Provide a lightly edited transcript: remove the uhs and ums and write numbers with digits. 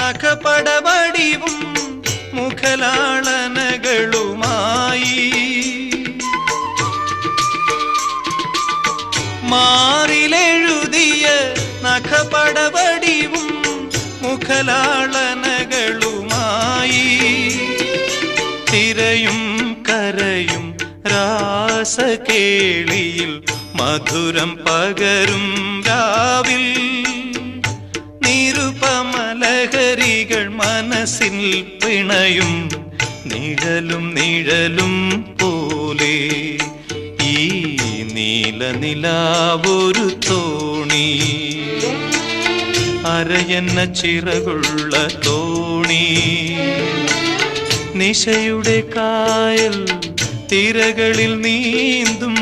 നഖപടവടിവും മുഖലാളനകളുമായി മാറിലെഴുതിയ നഖപടവടിവും മുഖലാളനകളുമായി തിരയും കരയും രാസകേളിയിൽ മധുരം പകരും രാവിൽ നിരുപമലഹരികൾ മനസ്സിൽ പിണയും നിഴലും നിഴലും പോലെ ഈ നീലനിലാവൊരു തോണി അരയന്ന ചിറകുള്ള തോണി നിശയുടെ കായൽ തിരകളിൽ നീന്തും